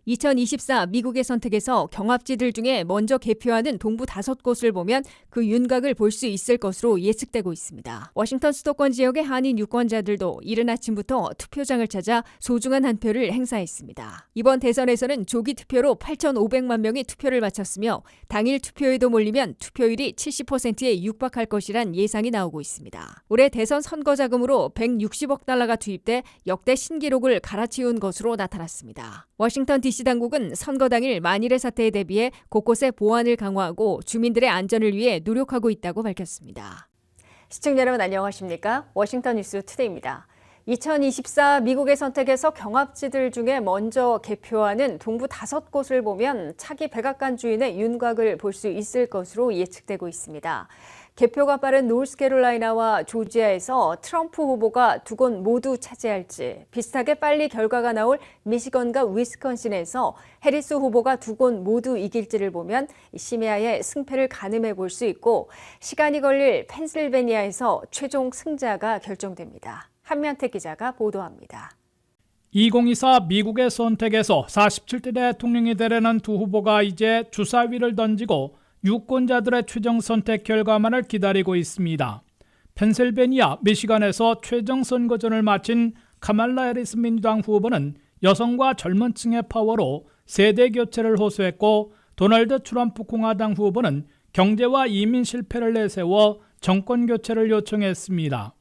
(2024) 미국의 선택에서 경합지들 중에 먼저 개표하는 동부 5곳을 보면 그 윤곽을 볼 수 있을 것으로 예측되고 있습니다. 워싱턴 수도권 지역의 한인 유권자들도 이른 아침부터 투표장을 찾아 소중한 한 표를 행사했습니다. 이번 대선에서는 조기 투표로 8,500만 명이 투표를 마쳤으며 당일 투표에도 몰리면 투표율이 70%에 육박할 것이란 예상이 나오고 있습니다. 올해 대선 선거 자금으로 160억 달러가 투입돼 역대 신기록을 갈아치운 것으로 나타났습니다. 워싱턴 DC 당국은 선거 당일 만일의 사태에 대비해 곳곳에 보안을 강화하고 주민들의 안전을 위해 노력하고 있다고 밝혔습니다. 시청자 여러분 안녕하십니까? 워싱턴 뉴스 투데이입니다. 2024 미국의 선택에서 경합지들 중에 먼저 개표하는 동부 5곳을 보면 차기 백악관 주인의 윤곽을 볼 수 있을 것으로 예측되고 있습니다. 개표가 빠른 노스캐롤라이나와 조지아에서 트럼프 후보가 2곳 모두 차지할지, 비슷하게 빨리 결과가 나올 미시건과 위스콘신에서 해리스 후보가 2곳 모두 이길지를 보면 심야의 승패를 가늠해 볼 수 있고, 시간이 걸릴 펜실베니아에서 최종 승자가 결정됩니다. 한면택 기자가 보도합니다. 2024 미국의 선택에서 47대 대통령이 되려는 두 후보가 이제 주사위를 던지고 유권자들의 최종 선택 결과만을 기다리고 있습니다. 펜실베니아, 미시간에서 최종 선거전을 마친 카말라 해리스 민주당 후보는 여성과 젊은 층의 파워로 세대 교체를 호소했고, 도널드 트럼프 공화당 후보는 경제와 이민 실패를 내세워 정권 교체를 요청했습니다.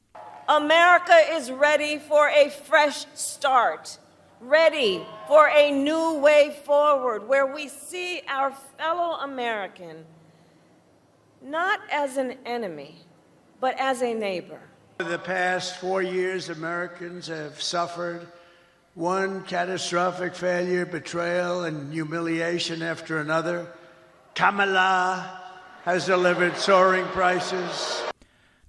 America is ready for a fresh start, ready for a new way forward where we see our fellow American not as an enemy, but as a neighbor. For the past 4 years, Americans have suffered one catastrophic failure, betrayal, and humiliation after another. Kamala has delivered soaring prices.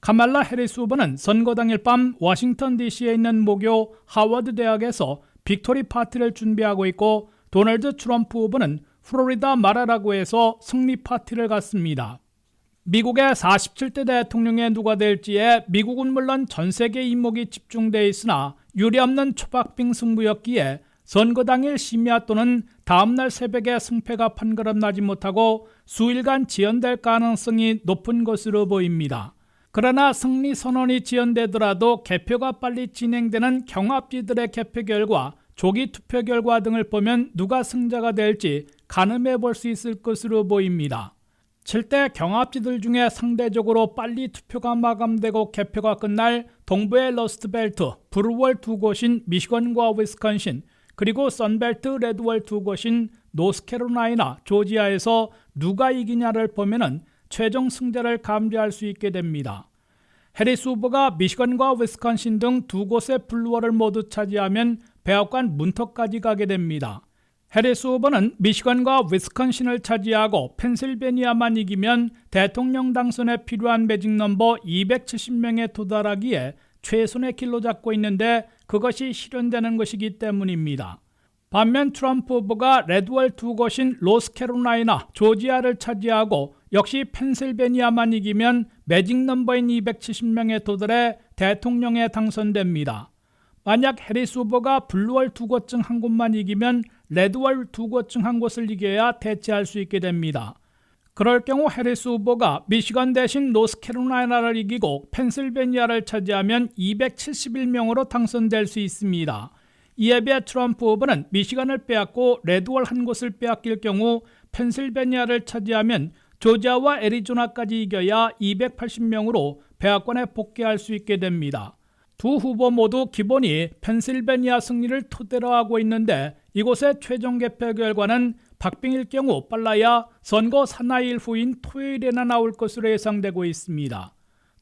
카말라 해리스 후보는 선거 당일 밤 워싱턴 DC에 있는 모교 하워드 대학에서 빅토리 파티를 준비하고 있고, 도널드 트럼프 후보는 플로리다 마라라고에서 승리 파티를 갖습니다. 미국의 47대 대통령에 누가 될지에 미국은 물론 전 세계 이목이 집중돼 있으나 유례없는 초박빙 승부였기에 선거 당일 심야 또는 다음날 새벽에 승패가 판가름나지 못하고 수일간 지연될 가능성이 높은 것으로 보입니다. 그러나 승리 선언이 지연되더라도 개표가 빨리 진행되는 경합지들의 개표 결과, 조기 투표 결과 등을 보면 누가 승자가 될지 가늠해 볼 수 있을 것으로 보입니다. 7대 경합지들 중에 상대적으로 빨리 투표가 마감되고 개표가 끝날 동부의 러스트벨트, 브루월 2곳인 미시건과 위스콘신, 그리고 선벨트 레드월 2곳인 노스캐롤라이나, 조지아에서 누가 이기냐를 보면은 최종 승자를 감지할 수 있게 됩니다. 해리스 후보가 미시건과 위스콘신 등 2곳의 블루월을 모두 차지하면 백악관 문턱까지 가게 됩니다. 해리스 후보는 미시건과 위스콘신을 차지하고 펜실베니아만 이기면 대통령 당선에 필요한 매직 넘버 270명에 도달하기에 최선의 길로 잡고 있는데 그것이 실현되는 것이기 때문입니다. 반면 트럼프 후보가 레드월 2곳인 노스캐롤라이나, 조지아를 차지하고 역시 펜실베니아만 이기면 매직 넘버인 270명에 도달해 대통령에 당선됩니다. 만약 해리스 후보가 블루월 2곳 중 한 곳만 이기면 레드월 2곳 중 한 곳을 이겨야 대체할 수 있게 됩니다. 그럴 경우 해리스 후보가 미시건 대신 노스캐롤라이나를 이기고 펜실베니아를 차지하면 271명으로 당선될 수 있습니다. 이에 비해 트럼프 후보는 미시건을 빼앗고 레드월 한 곳을 빼앗길 경우 펜실베니아를 차지하면 조지아와 애리조나까지 이겨야 280명으로 백악관에 복귀할 수 있게 됩니다. 두 후보 모두 기본이 펜실베니아 승리를 토대로 하고 있는데, 이곳의 최종 개표 결과는 박빙일 경우 빨라야 선거 사나이일 후인 토요일에나 나올 것으로 예상되고 있습니다.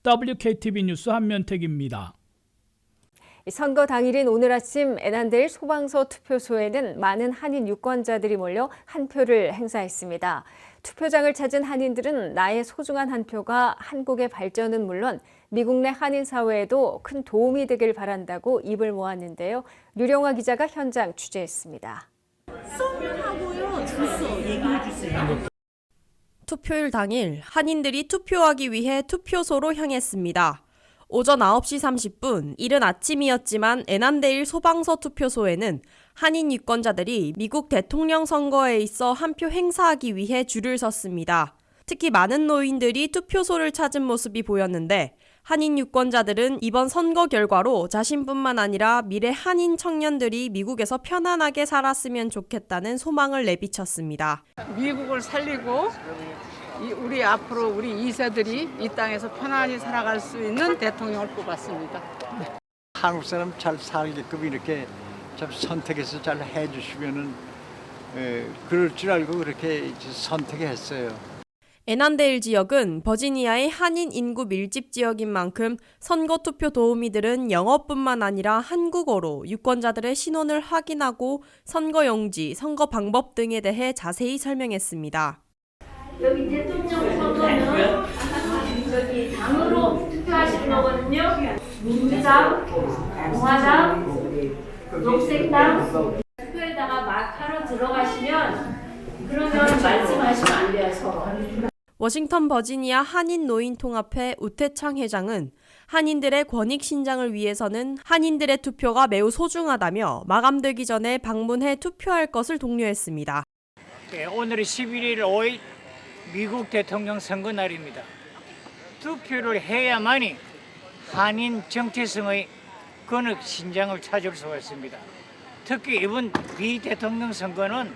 WKTV 뉴스 한면택입니다. 선거 당일인 오늘 아침 애난데일 소방서 투표소에는 많은 한인 유권자들이 몰려 한 표를 행사했습니다. 투표장을 찾은 한인들은 나의 소중한 한 표가 한국의 발전은 물론 미국 내 한인 사회에도 큰 도움이 되길 바란다고 입을 모았는데요. 류령아 기자가 현장 취재했습니다. 투표일 당일 한인들이 투표하기 위해 투표소로 향했습니다. 오전 9시 30분, 이른 아침이었지만 에난데일 소방서 투표소에는 한인 유권자들이 미국 대통령 선거에 있어 한 표 행사하기 위해 줄을 섰습니다. 특히 많은 노인들이 투표소를 찾은 모습이 보였는데 한인 유권자들은 이번 선거 결과로 자신뿐만 아니라 미래 한인 청년들이 미국에서 편안하게 살았으면 좋겠다는 소망을 내비쳤습니다. 미국을 살리고 우리 앞으로 우리 2세들이 이 땅에서 편안히 살아갈 수 있는 대통령을 뽑았습니다. 한국 사람 잘 살게끔 이렇게 좀 선택해서 잘 해주시면은 그럴 줄 알고 그렇게 선택했어요. 에난데일 지역은 버지니아의 한인 인구 밀집 지역인 만큼 선거 투표 도우미들은 영어뿐만 아니라 한국어로 유권자들의 신원을 확인하고 선거 용지, 선거 방법 등에 대해 자세히 설명했습니다. 여기 대통령 선거는 저기 당으로 투표하시는 거거든요. 민주당, 공화당, 녹색당 투표에다가 마카로 들어가시면 그러면 말씀하시면 안 돼요, 서로. 워싱턴 버지니아 한인 노인 통합회 우태창 회장은 한인들의 권익 신장을 위해서는 한인들의 투표가 매우 소중하다며 마감되기 전에 방문해 투표할 것을 독려했습니다. 오늘이 11일 5일 미국 대통령 선거 날입니다. 투표를 해야만이 한인 정체성의 권익 신장을 찾을 수가 있습니다. 특히 이번 비대통령 선거는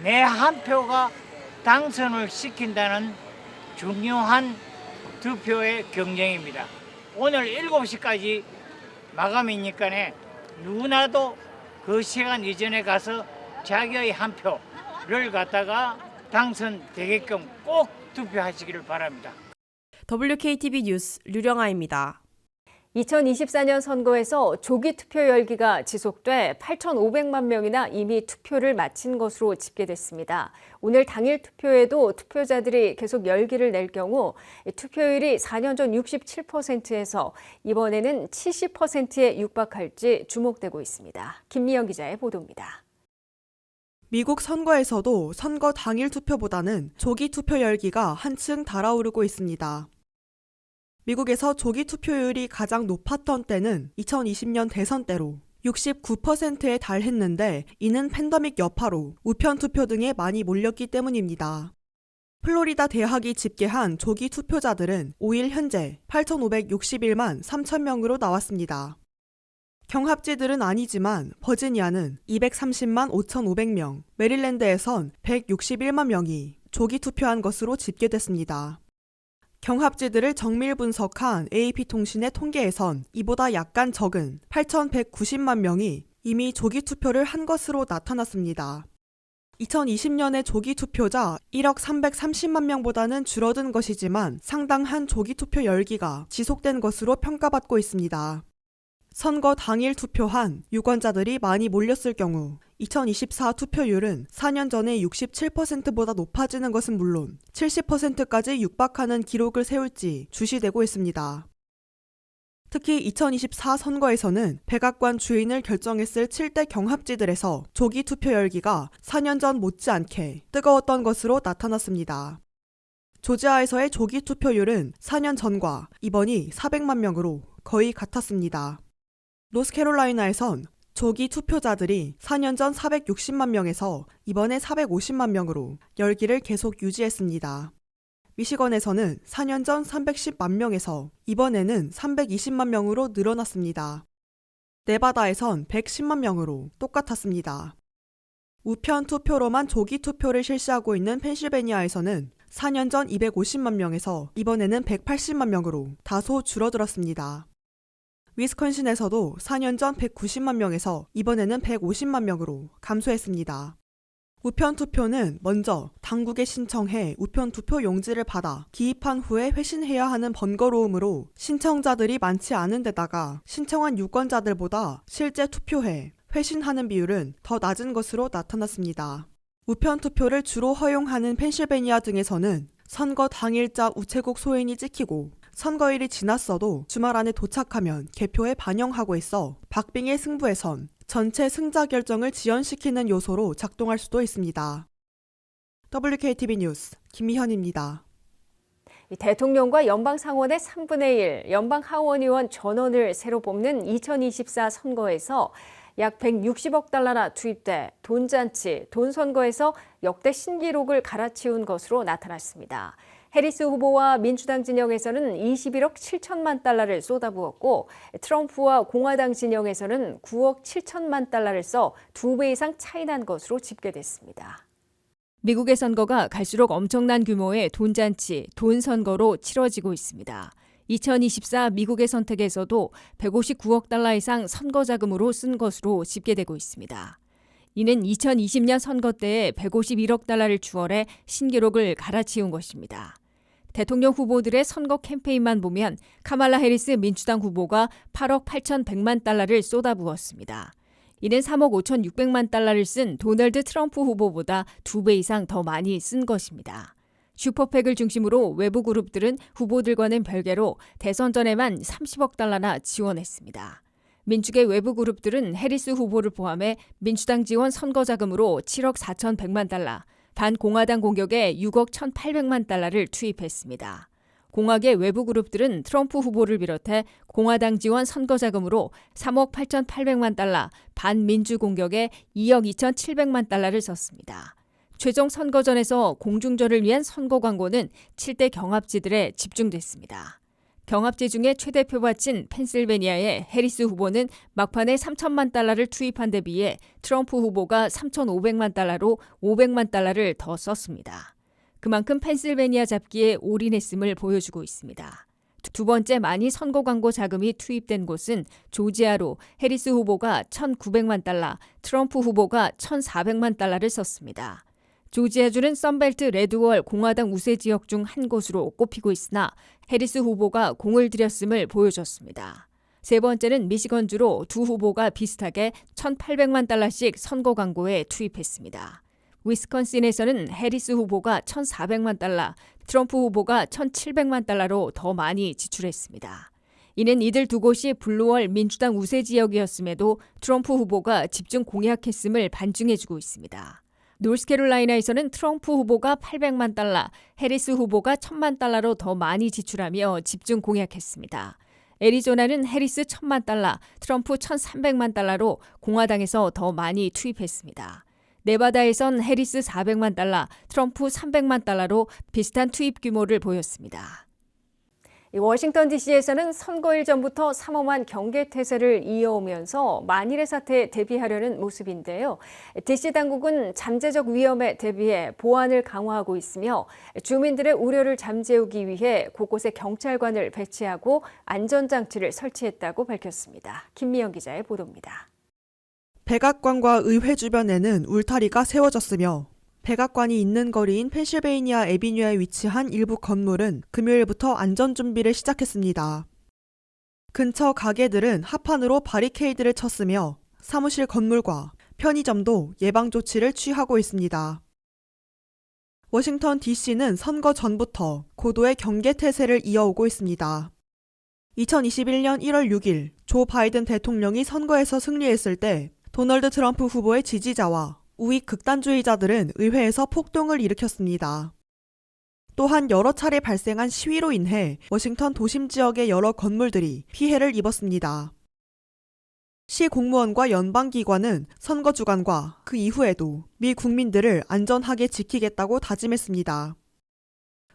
내 한 표가 당선을 시킨다는 중요한 투표의 경쟁입니다. 오늘 7시까지 마감이니까 누구나도 그 시간 이전에 가서 자기의 한 표를 갖다가 당선되게끔 꼭 투표하시기를 바랍니다. WKTV 뉴스 류령아입니다. 2024년 선거에서 조기 투표 열기가 지속돼 8,500만 명이나 이미 투표를 마친 것으로 집계됐습니다. 오늘 당일 투표에도 투표자들이 계속 열기를 낼 경우 투표율이 4년 전 67%에서 이번에는 70%에 육박할지 주목되고 있습니다. 김미영 기자의 보도입니다. 미국 선거에서도 선거 당일 투표보다는 조기 투표 열기가 한층 달아오르고 있습니다. 미국에서 조기 투표율이 가장 높았던 때는 2020년 대선 때로 69%에 달했는데 이는 팬데믹 여파로 우편 투표 등에 많이 몰렸기 때문입니다. 플로리다 대학이 집계한 조기 투표자들은 5일 현재 8,561만 3천 명으로 나왔습니다. 경합지들은 아니지만 버지니아는 230만 5,500명, 메릴랜드에선 161만 명이 조기 투표한 것으로 집계됐습니다. 경합지들을 정밀 분석한 AP통신의 통계에선 이보다 약간 적은 8,190만 명이 이미 조기 투표를 한 것으로 나타났습니다. 2020년의 조기 투표자 1억 330만 명보다는 줄어든 것이지만 상당한 조기 투표 열기가 지속된 것으로 평가받고 있습니다. 선거 당일 투표한 유권자들이 많이 몰렸을 경우 2024 투표율은 4년 전의 67%보다 높아지는 것은 물론 70%까지 육박하는 기록을 세울지 주시되고 있습니다. 특히 2024 선거에서는 백악관 주인을 결정했을 7대 경합지들에서 조기 투표 열기가 4년 전 못지않게 뜨거웠던 것으로 나타났습니다. 조지아에서의 조기 투표율은 4년 전과 이번이 400만 명으로 거의 같았습니다. 노스캐롤라이나에선 조기 투표자들이 4년 전 460만 명에서 이번에 450만 명으로 열기를 계속 유지했습니다. 미시건에서는 4년 전 310만 명에서 이번에는 320만 명으로 늘어났습니다. 네바다에선 110만 명으로 똑같았습니다. 우편 투표로만 조기 투표를 실시하고 있는 펜실베니아에서는 4년 전 250만 명에서 이번에는 180만 명으로 다소 줄어들었습니다. 위스콘신에서도 4년 전 190만 명에서 이번에는 150만 명으로 감소했습니다. 우편 투표는 먼저 당국에 신청해 우편 투표 용지를 받아 기입한 후에 회신해야 하는 번거로움으로 신청자들이 많지 않은 데다가 신청한 유권자들보다 실제 투표해 회신하는 비율은 더 낮은 것으로 나타났습니다. 우편 투표를 주로 허용하는 펜실베니아 등에서는 선거 당일자 우체국 소인이 찍히고 선거일이 지났어도 주말 안에 도착하면 개표에 반영하고 있어 박빙의 승부에선 전체 승자 결정을 지연시키는 요소로 작동할 수도 있습니다. WKTV 뉴스 김미현입니다. 대통령과 연방상원의 3분의 1, 연방하원의원 전원을 새로 뽑는 2024 선거에서 약 160억 달러나 투입돼 돈잔치, 돈선거에서 역대 신기록을 갈아치운 것으로 나타났습니다. 해리스 후보와 민주당 진영에서는 21억 7천만 달러를 쏟아부었고 트럼프와 공화당 진영에서는 9억 7천만 달러를 써 2배 이상 차이난 것으로 집계됐습니다. 미국의 선거가 갈수록 엄청난 규모의 돈잔치, 돈선거로 치러지고 있습니다. 2024 미국의 선택에서도 159억 달러 이상 선거 자금으로 쓴 것으로 집계되고 있습니다. 이는 2020년 선거 때에 151억 달러를 추월해 신기록을 갈아치운 것입니다. 대통령 후보들의 선거 캠페인만 보면 카말라 해리스 민주당 후보가 8억 8,100만 달러를 쏟아부었습니다. 이는 3억 5,600만 달러를 쓴 도널드 트럼프 후보보다 2배 이상 더 많이 쓴 것입니다. 슈퍼팩을 중심으로 외부 그룹들은 후보들과는 별개로 대선 전에만 30억 달러나 지원했습니다. 민주계 외부 그룹들은 해리스 후보를 포함해 민주당 지원 선거 자금으로 7억 4,100만 달러, 반공화당 공격에 6억 1,800만 달러를 투입했습니다. 공화계 외부 그룹들은 트럼프 후보를 비롯해 공화당 지원 선거 자금으로 3억 8,800만 달러, 반민주 공격에 2억 2,700만 달러를 썼습니다. 최종 선거전에서 공중전을 위한 선거 광고는 7대 경합지들에 집중됐습니다. 경합지 중에 최대 표밭인 펜실베니아의 해리스 후보는 막판에 3천만 달러를 투입한 데 비해 트럼프 후보가 3,500만 달러로 500만 달러를 더 썼습니다. 그만큼 펜실베니아 잡기에 올인했음을 보여주고 있습니다. 두 번째 많이 선거 광고 자금이 투입된 곳은 조지아로 해리스 후보가 1,900만 달러, 트럼프 후보가 1,400만 달러를 썼습니다. 조지아주는 선벨트 레드월 공화당 우세 지역 중 한 곳으로 꼽히고 있으나 해리스 후보가 공을 들였음을 보여줬습니다. 세 번째는 미시건주로 두 후보가 비슷하게 1,800만 달러씩 선거 광고에 투입했습니다. 위스콘신에서는 해리스 후보가 1,400만 달러, 트럼프 후보가 1,700만 달러로 더 많이 지출했습니다. 이는 이들 두 곳이 블루월 민주당 우세 지역이었음에도 트럼프 후보가 집중 공약했음을 반증해주고 있습니다. 노스캐롤라이나에서는 트럼프 후보가 800만 달러, 해리스 후보가 1,000만 달러로 더 많이 지출하며 집중 공약했습니다. 애리조나는 해리스 1,000만 달러, 트럼프 1,300만 달러로 공화당에서 더 많이 투입했습니다. 네바다에선 해리스 400만 달러, 트럼프 300만 달러로 비슷한 투입 규모를 보였습니다. 워싱턴 DC에서는 선거일 전부터 삼엄한 경계태세를 이어오면서 만일의 사태에 대비하려는 모습인데요. DC 당국은 잠재적 위험에 대비해 보안을 강화하고 있으며 주민들의 우려를 잠재우기 위해 곳곳에 경찰관을 배치하고 안전장치를 설치했다고 밝혔습니다. 김미영 기자의 보도입니다. 백악관과 의회 주변에는 울타리가 세워졌으며 백악관이 있는 거리인 펜실베이니아 애비뉴에 위치한 일부 건물은 금요일부터 안전 준비를 시작했습니다. 근처 가게들은 합판으로 바리케이드를 쳤으며 사무실 건물과 편의점도 예방 조치를 취하고 있습니다. 워싱턴 DC는 선거 전부터 고도의 경계태세를 이어오고 있습니다. 2021년 1월 6일 조 바이든 대통령이 선거에서 승리했을 때 도널드 트럼프 후보의 지지자와 우익 극단주의자들은 의회에서 폭동을 일으켰습니다. 또한 여러 차례 발생한 시위로 인해 워싱턴 도심 지역의 여러 건물들이 피해를 입었습니다. 시 공무원과 연방기관은 선거 주간과 그 이후에도 미 국민들을 안전하게 지키겠다고 다짐했습니다.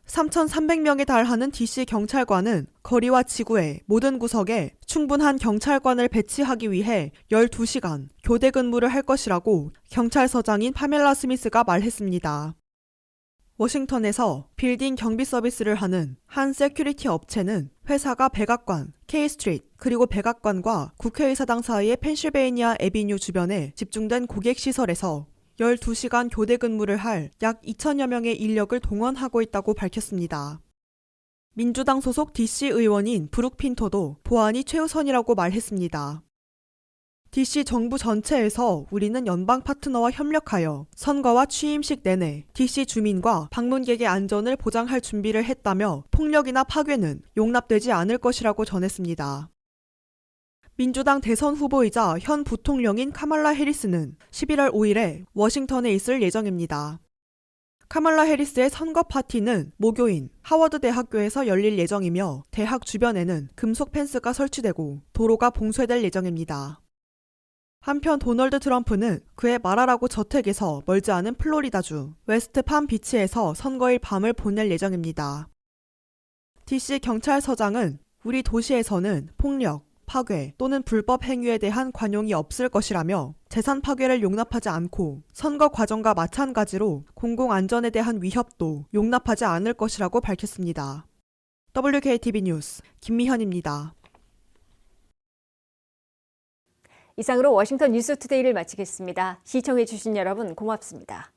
3,300명에 달하는 DC 경찰관은 거리와 지구의 모든 구석에 충분한 경찰관을 배치하기 위해 12시간 교대 근무를 할 것이라고 경찰서장인 파멜라 스미스가 말했습니다. 워싱턴에서 빌딩 경비 서비스를 하는 한 세큐리티 업체는 회사가 백악관, K-스트리트, 그리고 백악관과 국회의사당 사이의 펜실베이니아 애비뉴 주변에 집중된 고객시설에서 12시간 교대 근무를 할 약 2,000여 명의 인력을 동원하고 있다고 밝혔습니다. 민주당 소속 DC 의원인 브룩 핀토도 보안이 최우선이라고 말했습니다. DC 정부 전체에서 우리는 연방 파트너와 협력하여 선거와 취임식 내내 DC 주민과 방문객의 안전을 보장할 준비를 했다며 폭력이나 파괴는 용납되지 않을 것이라고 전했습니다. 민주당 대선 후보이자 현 부통령인 카말라 해리스는 11월 5일에 워싱턴에 있을 예정입니다. 카말라 해리스의 선거 파티는 목요인 하워드 대학교에서 열릴 예정이며 대학 주변에는 금속 펜스가 설치되고 도로가 봉쇄될 예정입니다. 한편 도널드 트럼프는 그의 마라라고 저택에서 멀지 않은 플로리다주 웨스트 팜 비치에서 선거일 밤을 보낼 예정입니다. DC 경찰서장은 우리 도시에서는 폭력, 파괴 또는 불법 행위에 대한 관용이 없을 것이라며 재산 파괴를 용납하지 않고 선거 과정과 마찬가지로 공공안전에 대한 위협도 용납하지 않을 것이라고 밝혔습니다. WKTV 뉴스 김미현입니다. 이상으로 워싱턴 뉴스투데이를 마치겠습니다. 시청해주신 여러분 고맙습니다.